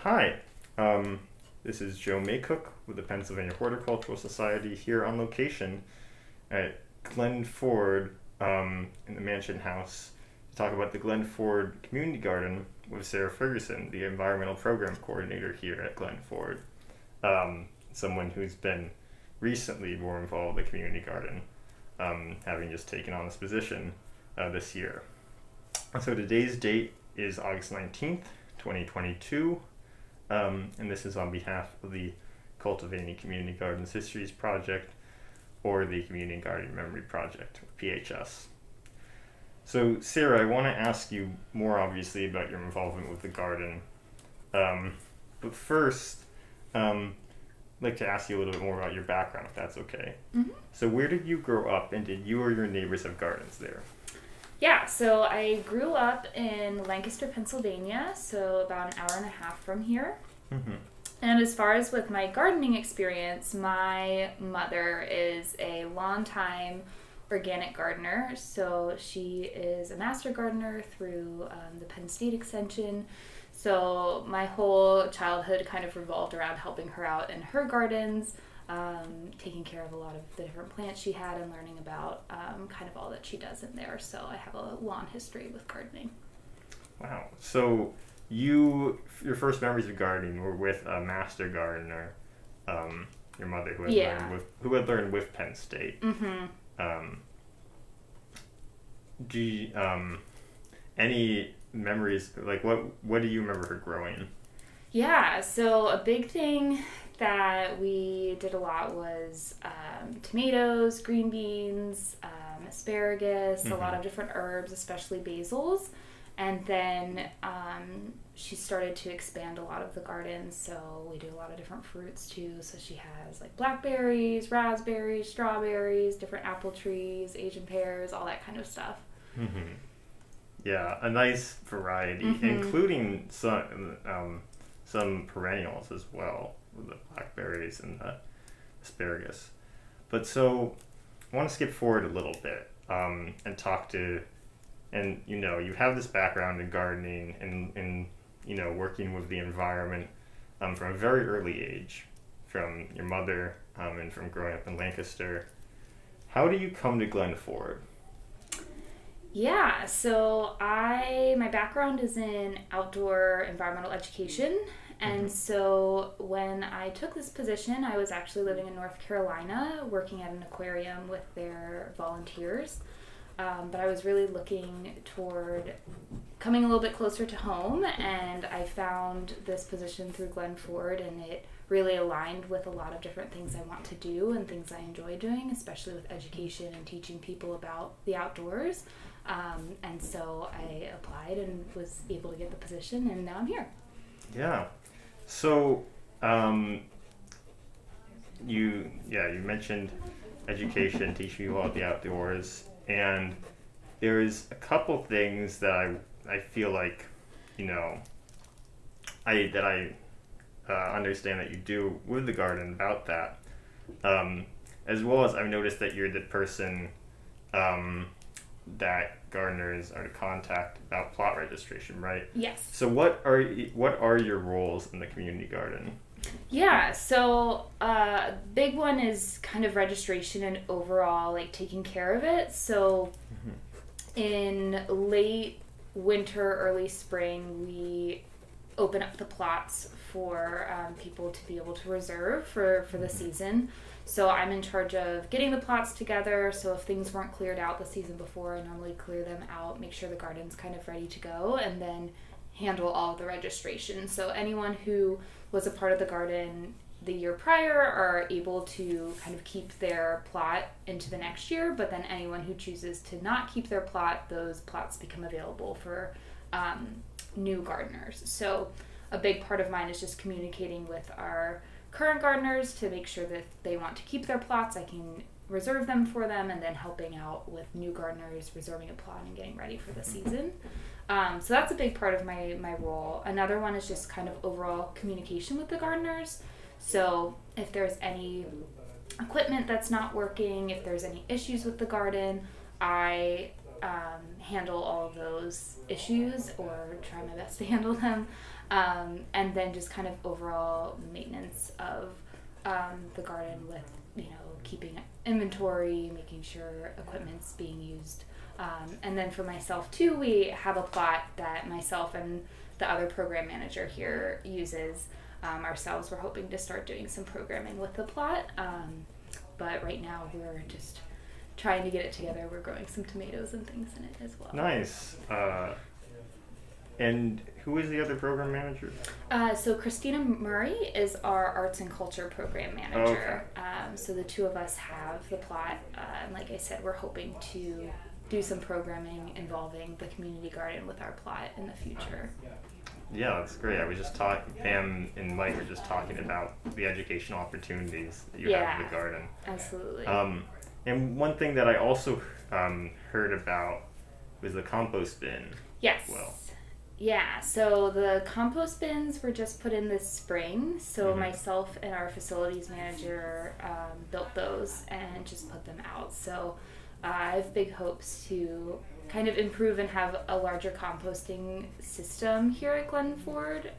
Hi, this is Joe Makuc with the Pennsylvania Horticultural Society here on location at Glen Foerd in the Mansion House to talk about the Glen Foerd Community Garden with Sarah Ferguson, the Environmental Program Coordinator here at Glen Foerd. Someone who's been recently more involved with the community garden, having just taken on this position this year. So today's date is August 19th, 2022, and this is on behalf of the Cultivating Community Gardens Histories Project, or the Community Garden Memory Project, PHS. So Sarah, I want to ask you more obviously about your involvement with the garden, but first I'd like to ask you a little bit more about your background, if that's okay. Mm-hmm. So where did you grow up, and did you or your neighbors have gardens there? Yeah, so I grew up in Lancaster, Pennsylvania, so about an hour and a half from here. Mm-hmm. And as far as with my gardening experience, my mother is a longtime organic gardener. So she is a master gardener through the Penn State Extension. So my whole childhood kind of revolved around helping her out in her gardens, taking care of a lot of the different plants she had and learning about kind of all that she does in there. So I have a long history with gardening. Wow. So your first memories of gardening were with a master gardener, your mother, who had learned with Penn State. Mm-hmm. Do you, any memories, like what do you remember her growing? Yeah, so a big thing that we did a lot was tomatoes, green beans, asparagus, Mm-hmm. a lot of different herbs, especially basils. And then she started to expand a lot of the garden, so we do a lot of different fruits too. So she has like blackberries, raspberries, strawberries, different apple trees, Asian pears, all that kind of stuff. Mm-hmm. Yeah, a nice variety, Mm-hmm. including some perennials as well, with the blackberries and the asparagus. But so I want to skip forward a little bit and talk to, and you have this background in gardening and working with the environment from a very early age, from your mother and from growing up in Lancaster. How do you come to Glen Foerd? Yeah, so my background is in outdoor environmental education, and so when I took this position, I was actually living in North Carolina, working at an aquarium with their volunteers, but I was really looking toward coming a little bit closer to home, and I found this position through Glen Foerd, and it really aligned with a lot of different things I want to do and things I enjoy doing, especially with education and teaching people about the outdoors. And so I applied and was able to get the position, and now I'm here. Yeah. So you mentioned education, teaching people about the outdoors, and there's a couple things that I feel like I understand that you do with the garden about that, as well as I've noticed that you're the person that gardeners are to contact about plot registration, right? Yes. So what are your roles in the community garden? Yeah, so big one is kind of registration and overall like taking care of it. So in late winter, early spring, we open up the plots for people to be able to reserve for the season. So I'm in charge of getting the plots together. So if things weren't cleared out the season before, I normally clear them out, make sure the garden's kind of ready to go, and then handle all of the registration. So anyone who was a part of the garden the year prior are able to kind of keep their plot into the next year, but then anyone who chooses to not keep their plot, those plots become available for new gardeners. So a big part of mine is just communicating with our current gardeners to make sure that if they want to keep their plots, I can reserve them for them, and then helping out with new gardeners reserving a plot and getting ready for the season. So that's a big part of my role. Another one is just kind of overall communication with the gardeners. So if there's any equipment that's not working, if there's any issues with the garden, I handle all of those issues, or try my best to handle them. And then just kind of overall maintenance of the garden with, keeping inventory, making sure equipment's being used. And then for myself too, we have a plot that myself and the other program manager here uses. Ourselves, we're hoping to start doing some programming with the plot. But right now we're just trying to get it together. We're growing some tomatoes and things in it as well. Nice. And who is the other program manager? So Christina Murray is our arts and culture program manager. Okay. So the two of us have the plot. And like I said, we're hoping to do some programming involving the community garden with our plot in the future. Yeah, that's great. I was just talking, Pam and Mike were just talking about the educational opportunities that you have in the garden. Absolutely. And one thing that I also heard about was the compost bin. Yes. Well. Yeah, so the compost bins were just put in this spring. So myself and our facilities manager built those and just put them out. So I have big hopes to kind of improve and have a larger composting system here at Glen Foerd.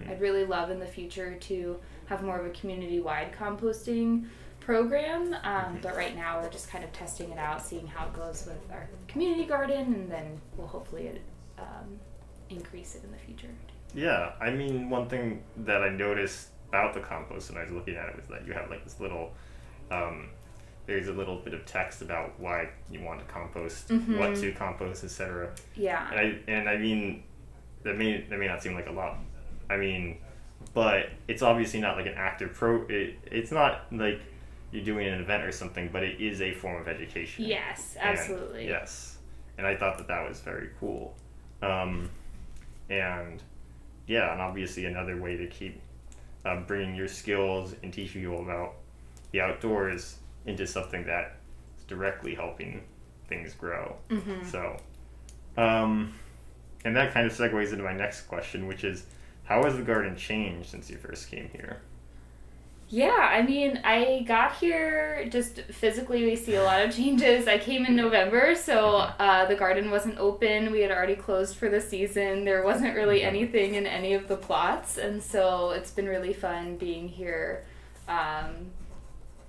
I'd really love in the future to have more of a community-wide composting program, but right now we're just kind of testing it out, seeing how it goes with our community garden, and then we'll hopefully increase it in the future. Yeah, I mean, one thing that I noticed about the compost when I was looking at it was that you have like this little there's a little bit of text about why you want to compost, what to compost, etc. Yeah. And I mean, that may not seem like a lot. I mean, but it's obviously not like an active it's not like you're doing an event or something, but it is a form of education. Yes, absolutely. Yes. And I thought that was very cool. And yeah, and obviously another way to keep bringing your skills and teaching people about the outdoors into something that is directly helping things grow. So, and that kind of segues into my next question, which is, how has the garden changed since you first came here? Yeah, I mean, I got here, just physically we see a lot of changes. I came in November, so the garden wasn't open. We had already closed for the season. There wasn't really anything in any of the plots, and so it's been really fun being here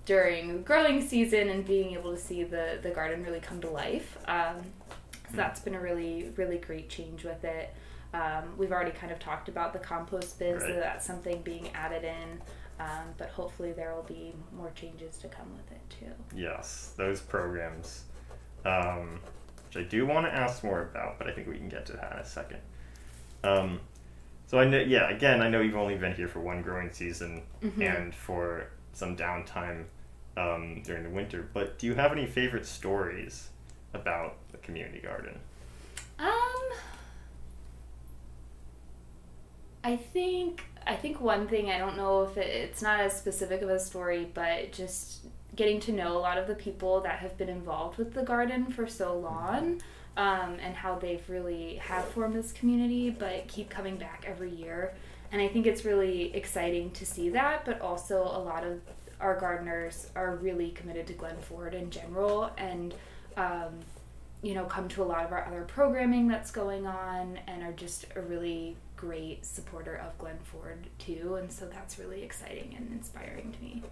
during the growing season and being able to see the garden really come to life. So that's been a really, really great change with it. We've already kind of talked about the compost bins, so that's something being added in. But hopefully there will be more changes to come with it too. Yes, those programs, which I do want to ask more about, but I think we can get to that in a second. So I know, again, I know you've only been here for one growing season and for some downtime during the winter, but do you have any favorite stories about the community garden? I think one thing, I don't know if it's not as specific of a story, but just getting to know a lot of the people that have been involved with the garden for so long, and how they've really have formed this community, but keep coming back every year. And I think it's really exciting to see that, but also a lot of our gardeners are really committed to Glen Foerd in general, and come to a lot of our other programming that's going on, and are just a really great supporter of Glen Foerd too, and so that's really exciting and inspiring to me.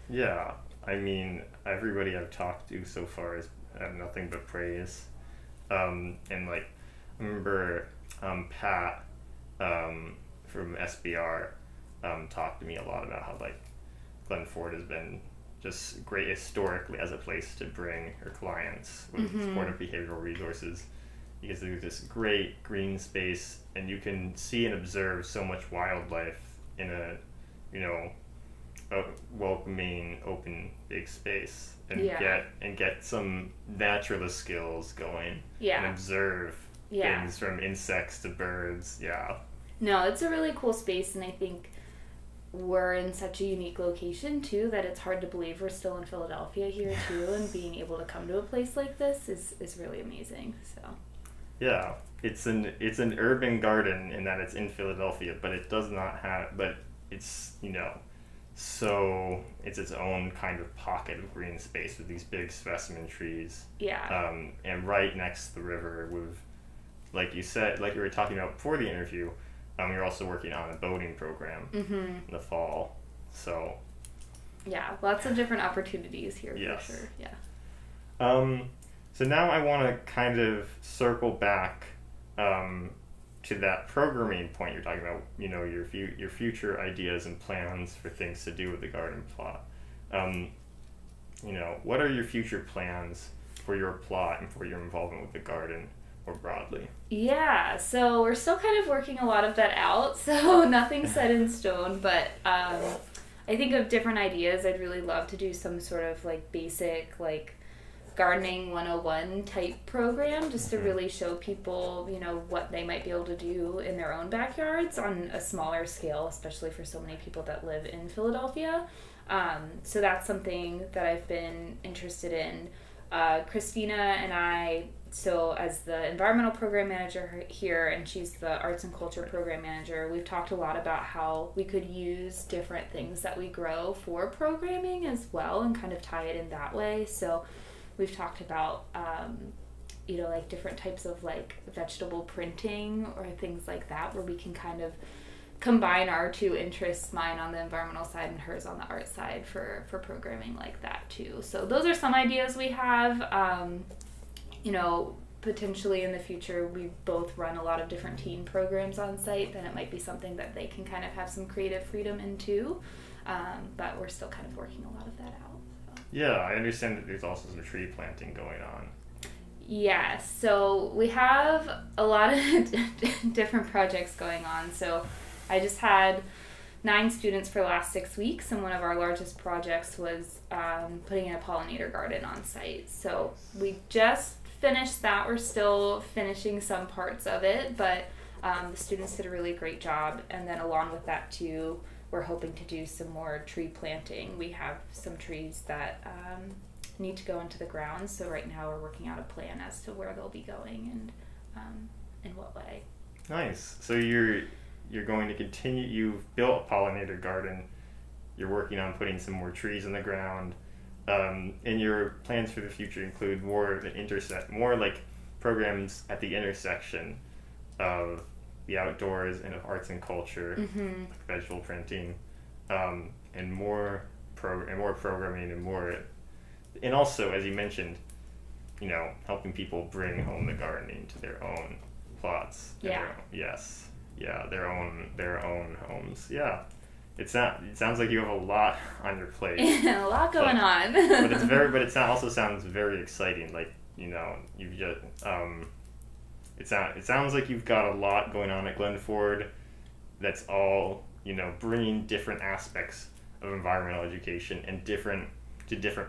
Yeah, I mean, everybody I've talked to so far has had nothing but praise. And like, I remember Pat from SBR talked to me a lot about how like Glen Foerd has been just great historically as a place to bring her clients with supportive behavioral resources, because there's this great green space and you can see and observe so much wildlife in a welcoming, open, big space, and get some naturalist skills going and observe things from insects to birds. No, it's a really cool space, and I think we're in such a unique location too that it's hard to believe we're still in Philadelphia here too, and being able to come to a place like this is really amazing. So yeah, it's an urban garden in that it's in Philadelphia, but it does not have, but it's so it's its own kind of pocket of green space with these big specimen trees, and right next to the river with, like you said, like we were talking about before the interview, You're also working on a boating program in the fall. So yeah, lots of different opportunities here yes. for sure. Yeah. So now I want to kind of circle back to that programming point you're talking about. You know, your future ideas and plans for things to do with the garden plot. You know, what are your future plans for your plot and for your involvement with the garden more broadly? Yeah, so we're still kind of working a lot of that out, so nothing's set in stone, but I think of different ideas. I'd really love to do some sort of like basic like gardening 101 type program just to really show people, you know, what they might be able to do in their own backyards on a smaller scale, especially for so many people that live in Philadelphia. So that's something that I've been interested in. Christina and I, so as the environmental program manager here, and she's the arts and culture program manager, we've talked a lot about how we could use different things that we grow for programming as well and kind of tie it in that way. So we've talked about, you know, like different types of like vegetable printing or things like that, where we can kind of combine our two interests, mine on the environmental side and hers on the art side, for programming like that too. So those are some ideas we have. You know, potentially in the future we both run a lot of different teen programs on site, then it might be something that they can kind of have some creative freedom in too. But we're still kind of working a lot of that out. So. Yeah, I understand that there's also some tree planting going on. Yeah, so we have a lot of different projects going on. So I just had 9 students for the last 6 weeks, and one of our largest projects was putting in a pollinator garden on site. So we just finished that. We're still finishing some parts of it, but the students did a really great job. And then along with that too, we're hoping to do some more tree planting. We have some trees that need to go into the ground, so right now we're working out a plan as to where they'll be going and in what way. Nice. So you're going to continue, you've built a pollinator garden, you're working on putting some more trees in the ground, and your plans for the future include more like programs at the intersection of the outdoors and of arts and culture, like vegetable printing, and more programming and also, as you mentioned, you know, helping people bring home the gardening to their own plots. Yeah. Their own homes. Yeah. It sounds like you have a lot on your plate. A lot going on. but it also sounds very exciting. Like, you know, you've just it sounds like you've got a lot going on at Glen Foerd that's all, you know, bringing different aspects of environmental education and different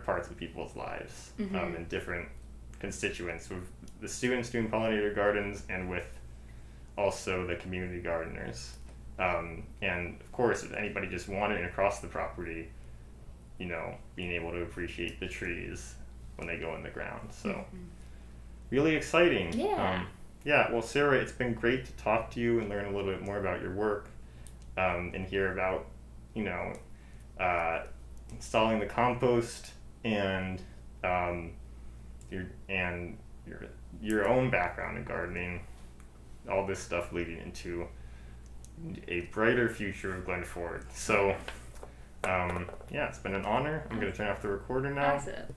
parts of people's lives, and different constituents, with the students doing pollinator gardens and with also the community gardeners. And of course, if anybody just wandering across the property, you know, being able to appreciate the trees when they go in the ground. So really exciting. Yeah. Well, Sarah, it's been great to talk to you and learn a little bit more about your work, and hear about, you know, installing the compost and your own background in gardening, all this stuff leading into a brighter future of Glen Foerd. So, it's been an honor. I'm going to turn off the recorder now. That's it.